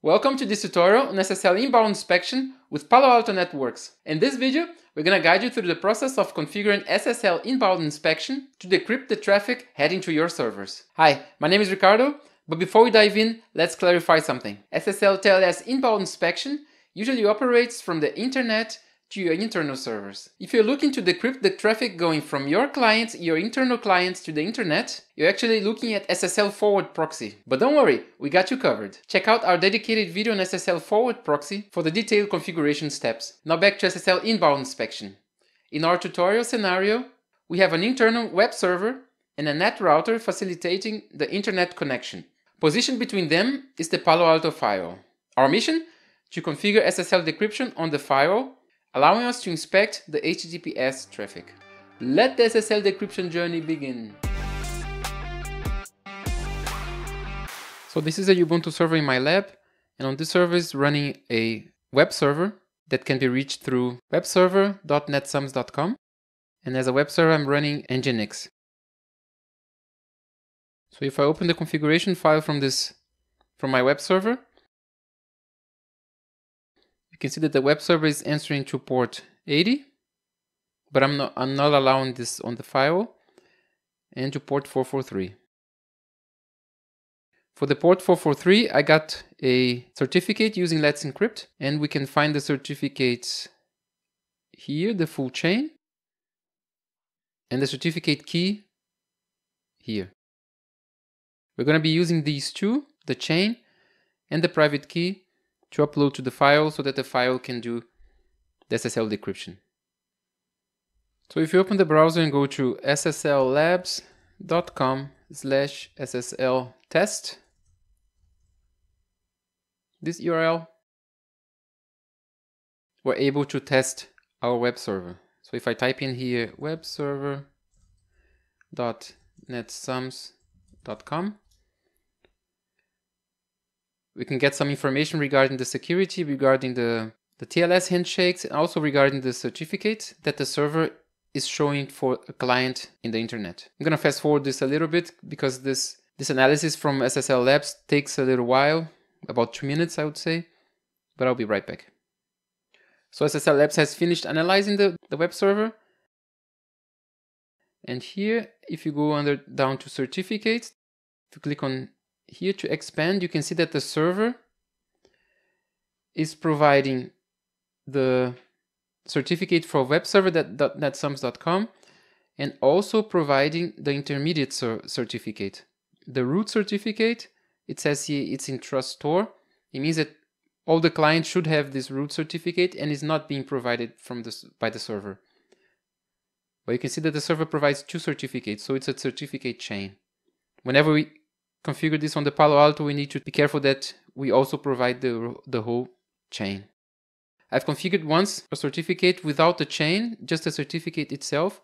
Welcome to this tutorial on SSL Inbound Inspection with Palo Alto Networks. In this video, we're going to guide you through the process of configuring SSL Inbound Inspection to decrypt the traffic heading to your servers. Hi, my name is Ricardo, but before we dive in, let's clarify something. SSL TLS Inbound Inspection usually operates from the internet to your internal servers. If you're looking to decrypt the traffic going from your clients, your internal clients to the internet, you're actually looking at SSL Forward Proxy. But don't worry, we got you covered. Check out our dedicated video on SSL Forward Proxy for the detailed configuration steps. Now back to SSL Inbound Inspection. In our tutorial scenario, we have an internal web server and a NAT router facilitating the internet connection. Positioned between them is the Palo Alto firewall. Our mission? To configure SSL decryption on the firewall, allowing us to inspect the HTTPS traffic. Let the SSL decryption journey begin. So this is a Ubuntu server in my lab, and on this server is running a web server that can be reached through webserver.netsums.com, and as a web server I'm running Nginx. So if I open the configuration file from my web server, you can see that the web server is answering to port 80, but I'm not allowing this on the firewall, and to port 443. For the port 443, I got a certificate using Let's Encrypt, and we can find the certificates here, the full chain, and the certificate key here. We're going to be using these two, the chain and the private key, to upload to the file so that the file can do the SSL decryption. So if you open the browser and go to sslabs.com/SSL test, this URL, we're able to test our web server. So if I type in here webserver.netsums.com, we can get some information regarding the security, regarding the TLS handshakes, and also regarding the certificate that the server is showing for a client in the internet. I'm going to fast forward this a little bit because this analysis from SSL Labs takes a little while, about 2 minutes I would say, but I'll be right back. So SSL Labs has finished analyzing the web server. And here, if you go down to certificates, if you click on here to expand, you can see that the server is providing the certificate for webserver.netsums.com and also providing the intermediate certificate. The root certificate, it says here it's in trust store. It means that all the clients should have this root certificate and is not being provided by the server. But you can see that the server provides two certificates, so it's a certificate chain. Whenever we configure this on the Palo Alto, we need to be careful that we also provide the whole chain. I've configured once a certificate without the chain, just the certificate itself.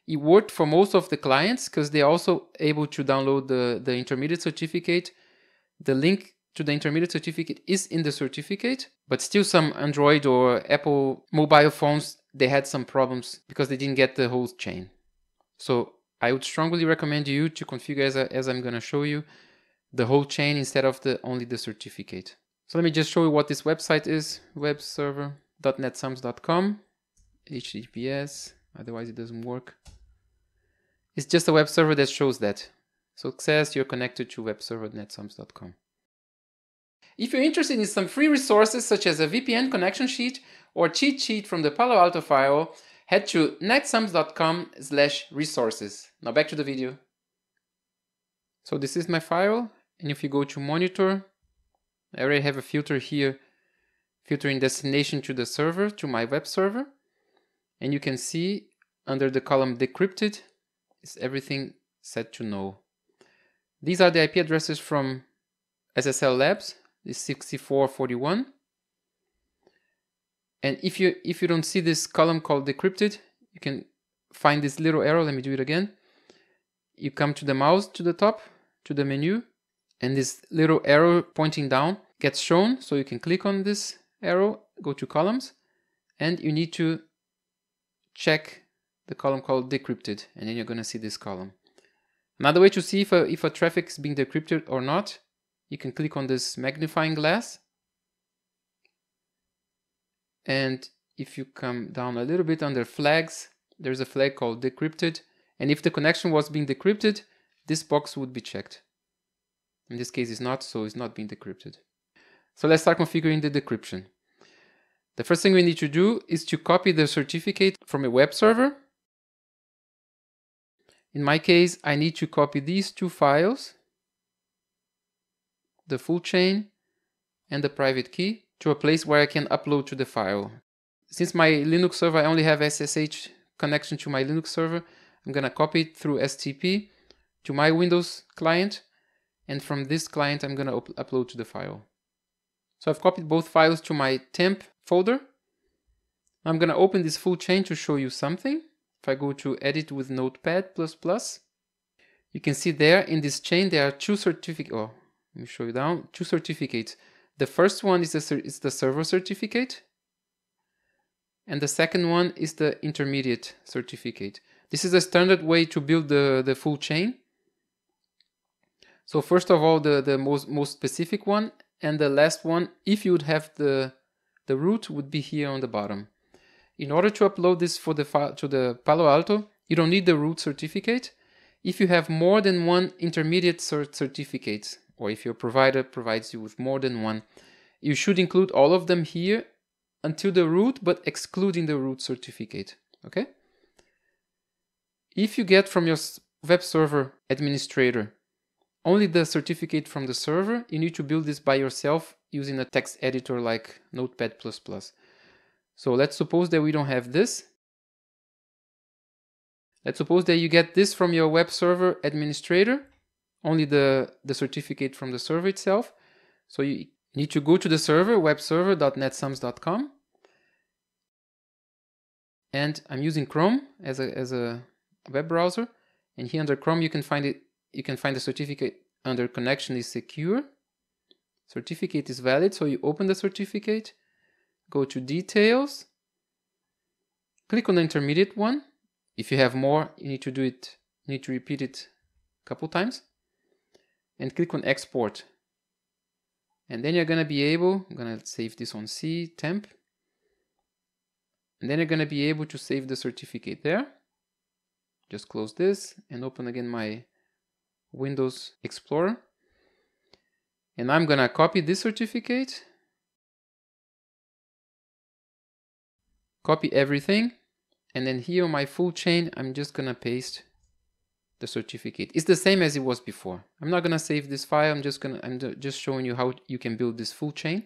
It worked for most of the clients because they're also able to download the intermediate certificate. The link to the intermediate certificate is in the certificate, but still some Android or Apple mobile phones, they had some problems because they didn't get the whole chain. So I would strongly recommend you to configure, as I'm going to show you, the whole chain instead of only the certificate. So let me just show you what this website is, webserver.netsums.com, HTTPS, otherwise it doesn't work. It's just a web server that shows that. Success, you're connected to webserver.netsums.com. If you're interested in some free resources such as a VPN connection sheet or cheat sheet from the Palo Alto firewall, head to netsums.com/resources. Now back to the video. So this is my file, and if you go to monitor, I already have a filter here, filtering destination to the server, to my web server. And you can see under the column decrypted, is everything set to no. These are the IP addresses from SSL Labs, this 6441. And if you don't see this column called decrypted, you can find this little arrow. Let me do it again. You come to the mouse to the top, to the menu, and this little arrow pointing down gets shown. So you can click on this arrow, go to columns, and you need to check the column called decrypted, and then you're going to see this column. Another way to see if a traffic is being decrypted or not, you can click on this magnifying glass And if you come down a little bit under flags, there's a flag called decrypted. And if the connection was being decrypted, this box would be checked. In this case, it's not, so it's not being decrypted. So let's start configuring the decryption. The first thing we need to do is to copy the certificate from a web server. In my case, I need to copy these two files, the full chain and the private key, to a place where I can upload to the file. Since my Linux server, I only have SSH connection to my Linux server, I'm going to copy it through STP to my Windows client, and from this client I'm going to upload to the file. So I've copied both files to my temp folder. I'm going to open this full chain to show you something. If I go to edit with Notepad++, you can see there in this chain there are two certificates. Oh, let me show you down. Two certificates. The first one is the server certificate, and the second one is the intermediate certificate. This is a standard way to build the full chain. So first of all, the most specific one, and the last one, if you would have the root, would be here on the bottom. In order to upload this for the file to the Palo Alto, you don't need the root certificate. If you have more than one intermediate certificate, or if your provider provides you with more than one, you should include all of them here until the root, but excluding the root certificate. Okay? If you get from your web server administrator only the certificate from the server, you need to build this by yourself using a text editor like Notepad++. So let's suppose that we don't have this. Let's suppose that you get this from your web server administrator, only the certificate from the server itself. So you need to go to the server, webserver.netsums.com. And I'm using Chrome as a web browser. And here under Chrome you can find it. You can find the certificate under connection is secure. Certificate is valid. So you open the certificate, go to details, click on the intermediate one. If you have more, you need to repeat it a couple times, and click on export. And then you're going to be able, I'm going to save this on C, temp, and then you're going to be able to save the certificate there. Just close this and open again my Windows Explorer. And I'm going to copy this certificate, copy everything, and then here on my full chain, I'm just going to paste the certificate. It's the same as it was before. I'm not going to save this file. I'm just showing you how you can build this full chain.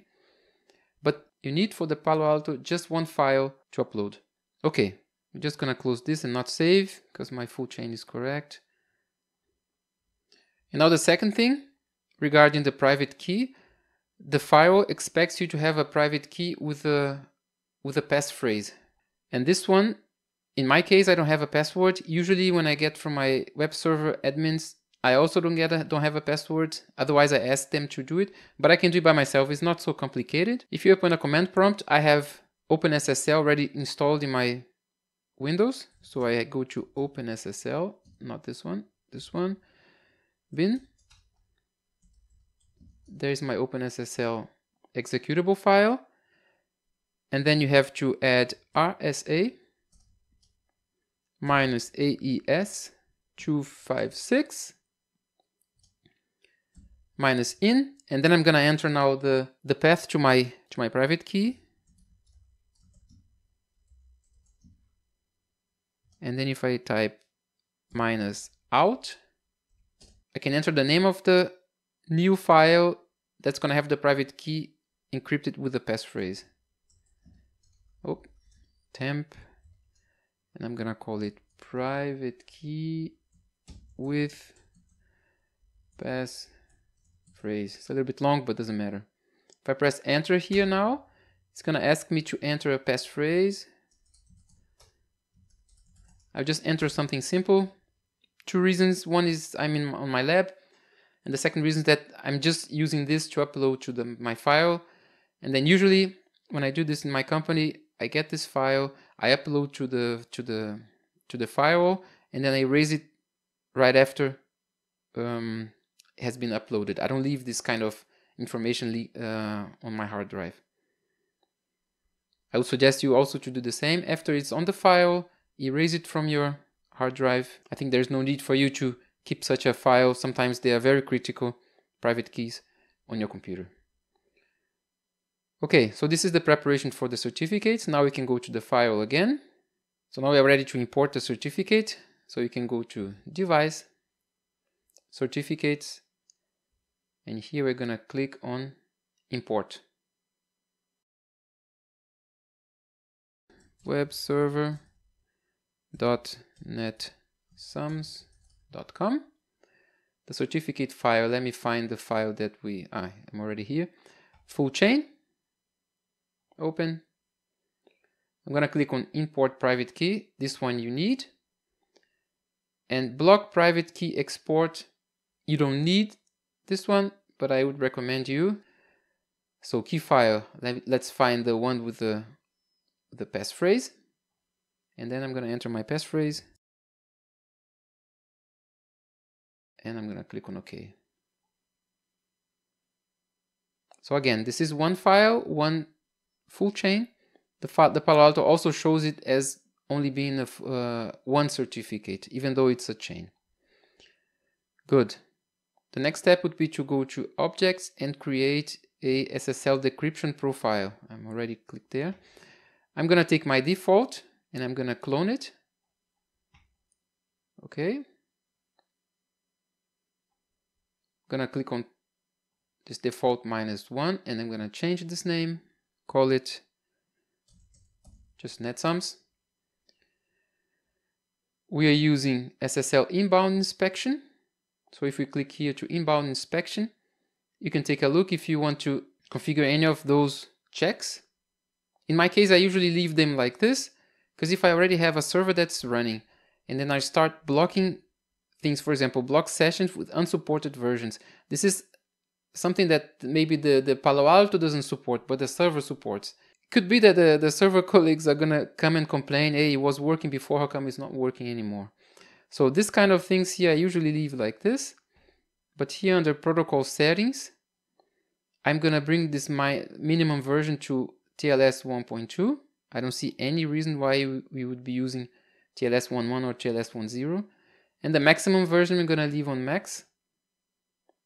But you need for the Palo Alto just one file to upload. Okay, I'm just going to close this and not save because my full chain is correct. And now the second thing regarding the private key, the firewall expects you to have a private key with a passphrase. And this one, in my case, I don't have a password. Usually when I get from my web server admins, I also don't have a password. Otherwise I ask them to do it, but I can do it by myself. It's not so complicated. If you open a command prompt, I have OpenSSL already installed in my Windows. So I go to OpenSSL, not this one, bin. There's my OpenSSL executable file. And then you have to add RSA minus AES 256 minus in, and then I'm gonna enter now the path to my private key. And then if I type minus out, I can enter the name of the new file that's gonna have the private key encrypted with the passphrase. Oh, temp, and I'm gonna call it private key with passphrase. It's a little bit long, but doesn't matter. If I press enter here now, it's gonna ask me to enter a passphrase. I'll just enter something simple. Two reasons. One is I'm on my lab, and the second reason is that I'm just using this to upload to my file. And then usually when I do this in my company, I get this file, I upload to the firewall, and then I erase it right after it has been uploaded. I don't leave this kind of information on my hard drive. I would suggest you also to do the same. After it's on the file, erase it from your hard drive. I think there's no need for you to keep such a file. Sometimes they are very critical, private keys, on your computer. Okay, so this is the preparation for the certificates. Now we can go to the file again. So now we are ready to import the certificate. So you can go to Device, Certificates, and here we're going to click on Import. webserver.netsums.com. The certificate file, let me find the file that I'm already here. Full chain, open. I'm going to click on import private key, this one you need. And block private key export, you don't need this one, but I would recommend you. So key file, let's find the one with the passphrase. And then I'm going to enter my passphrase. And I'm going to click on OK. So again, this is one file, one full chain. The Palo Alto also shows it as only being one certificate, even though it's a chain. Good. The next step would be to go to Objects and create a SSL Decryption Profile. I'm already clicked there. I'm going to take my default and I'm going to clone it. Okay. I'm going to click on this default -1 and I'm going to change this name, call it just NetSums. We are using SSL Inbound Inspection. So if we click here to Inbound Inspection, you can take a look if you want to configure any of those checks. In my case, I usually leave them like this, because if I already have a server that's running, and then I start blocking things, for example, block sessions with unsupported versions. This is something that maybe the Palo Alto doesn't support, but the server supports. Could be that the server colleagues are gonna come and complain, hey, it was working before, how come it's not working anymore? So this kind of things here I usually leave like this, but here under protocol settings, I'm gonna bring this my minimum version to TLS 1.2. I don't see any reason why we would be using TLS 1.1 or TLS 1.0. And the maximum version I'm gonna leave on max.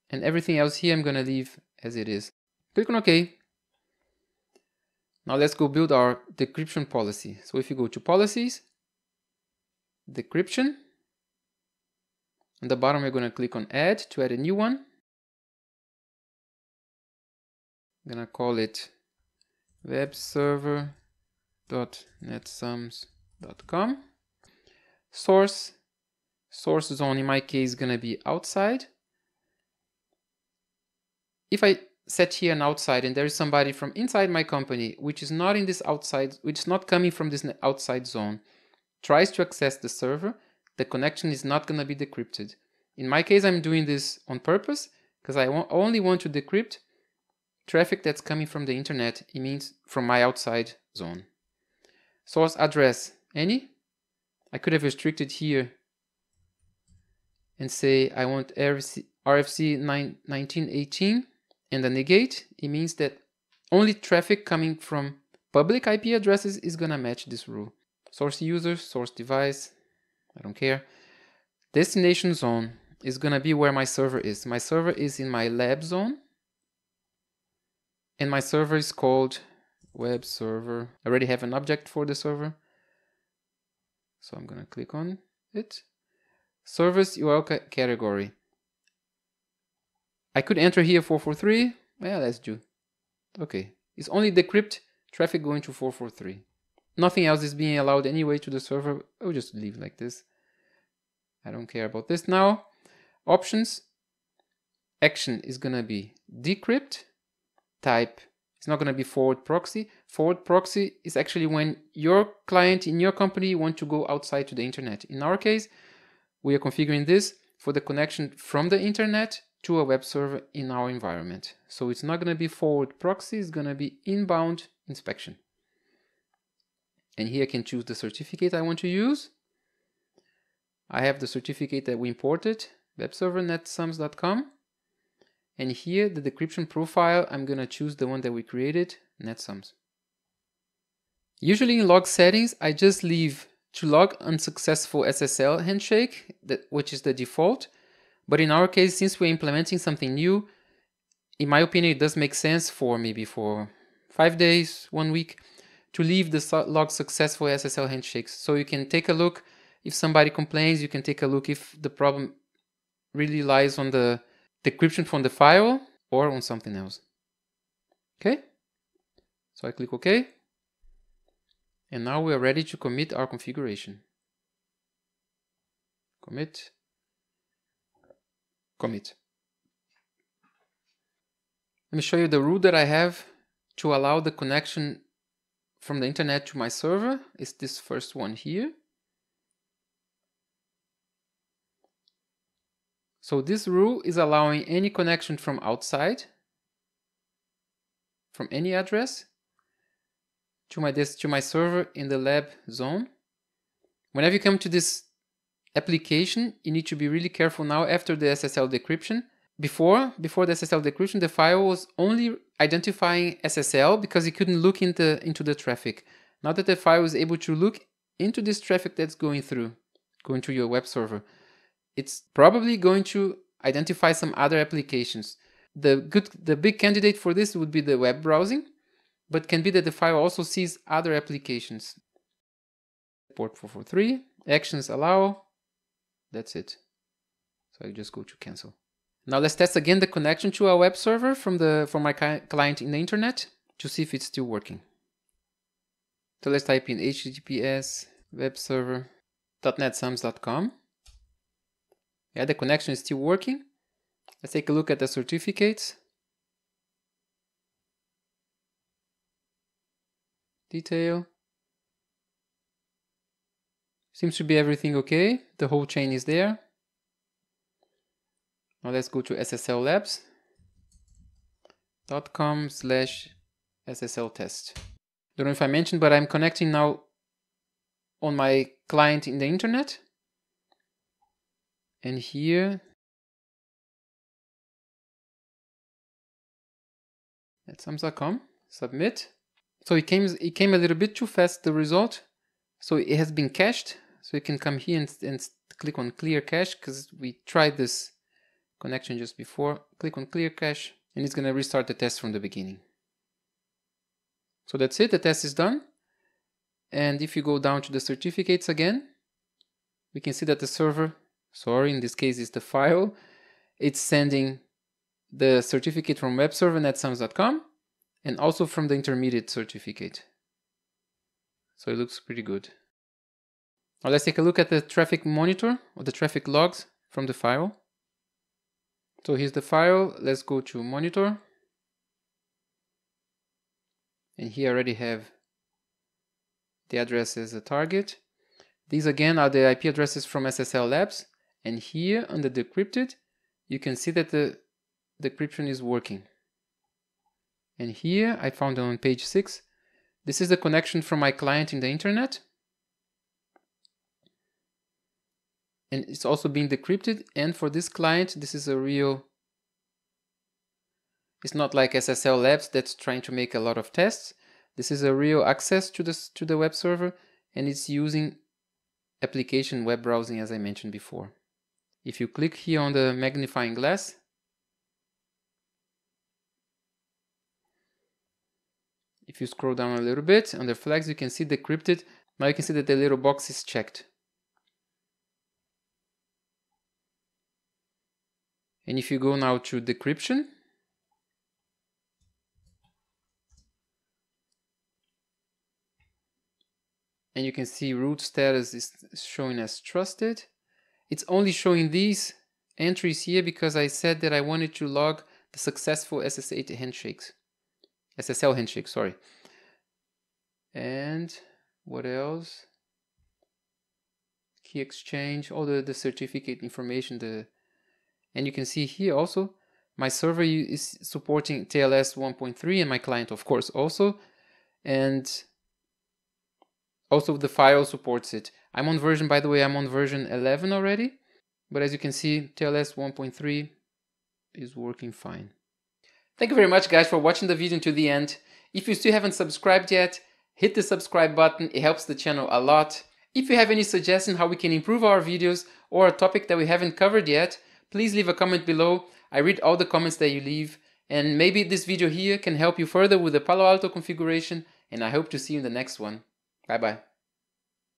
And everything else here I'm gonna leave as it is. Click on OK. Now let's go build our decryption policy. So if you go to Policies, Decryption, on the bottom we're going to click on Add to add a new one. I'm going to call it webserver.netsums.com. Source zone in my case is going to be outside. If I set here an outside and there is somebody from inside my company which is not in this outside, which is not coming from this outside zone, tries to access the server, the connection is not going to be decrypted. In my case, I'm doing this on purpose because I only want to decrypt traffic that's coming from the internet. It means from my outside zone. Source address, any? I could have restricted here and say I want RFC 1918 and a negate. It means that only traffic coming from public IP addresses is going to match this rule. Source user, source device, I don't care. Destination zone is going to be where my server is. My server is in my lab zone. And my server is called web server. I already have an object for the server. So I'm going to click on it. Service URL category. I could enter here 443. Yeah, let's do. Okay. It's only decrypt traffic going to 443. Nothing else is being allowed anyway to the server. I'll just leave like this. I don't care about this now. Options. Action is going to be decrypt. Type. It's not going to be forward proxy. Forward proxy is actually when your client in your company want to go outside to the internet. In our case, we are configuring this for the connection from the internet to a web server in our environment. So it's not going to be forward proxy. It's going to be inbound inspection. And here I can choose the certificate I want to use. I have the certificate that we imported, webserver.netsums.com. And here, the decryption profile, I'm going to choose the one that we created, NetSums. Usually in log settings, I just leave to log unsuccessful SSL handshake, which is the default. But in our case, since we're implementing something new, in my opinion, it does make sense for maybe for 5 days, 1 week, to leave the log successful SSL handshakes. So you can take a look. If somebody complains, you can take a look if the problem really lies on the decryption from the firewall or on something else. Okay? So I click OK. And now we are ready to commit our configuration. Commit. Commit. Let me show you the rule that I have to allow the connection from the internet to my server. It's this first one here. So this rule is allowing any connection from outside, from any address, to my server in the lab zone. Whenever you come to this application, you need to be really careful now after the SSL decryption. Before the SSL decryption, the firewall was only identifying SSL because it couldn't look into the traffic. Now that the firewall is able to look into this traffic that's going through your web server, it's probably going to identify some other applications. The big candidate for this would be the web browsing, but can be that the firewall also sees other applications. Port 443, actions allow, that's it. So I just go to cancel. Now let's test again the connection to our web server from my client in the internet to see if it's still working. So let's type in https webserver.netsums.com. Yeah, the connection is still working. Let's take a look at the certificates. Detail. Seems to be everything okay. The whole chain is there. Now let's go to sslabs.com/SSL test. Don't know if I mentioned, but I'm connecting now on my client in the internet. And here, netsums.com, submit. So it came a little bit too fast, the result. So it has been cached. So you can come here and click on clear cache, because we tried this connection just before. Click on clear cache, and it's going to restart the test from the beginning. So that's it, the test is done. And if you go down to the certificates again, we can see that the server, in this case is the file, it's sending the certificate from web server netsums.com and also from the intermediate certificate. So it looks pretty good. Now let's take a look at the traffic monitor or the traffic logs from the file. So here's the file. Let's go to monitor. And here I already have the address as a target. These again are the IP addresses from SSL Labs. And here on the decrypted, you can see that the decryption is working. And here I found on page 6, this is the connection from my client in the internet. And it's also being decrypted. And for this client, this is a real, it's not like SSL Labs that's trying to make a lot of tests. This is a real access to the web server, and it's using application web browsing as I mentioned before. If you click here on the magnifying glass, if you scroll down a little bit under flags, you can see decrypted. Now you can see that the little box is checked. And if you go now to decryption, and you can see root status is showing as trusted. It's only showing these entries here because I said that I wanted to log the successful SSL handshakes. And what else? Key exchange, all the certificate information. And you can see here also, my server is supporting TLS 1.3 and my client of course also. And also the file supports it. I'm on version, by the way, I'm on version 11 already. But as you can see, TLS 1.3 is working fine. Thank you very much guys for watching the video to the end. If you still haven't subscribed yet, Hit the subscribe button, it helps the channel a lot. If you have any suggestion how we can improve our videos or a topic that we haven't covered yet, please leave a comment below. I read all the comments that you leave, and maybe this video here can help you further with the Palo Alto configuration, and I hope to see you in the next one. Bye bye.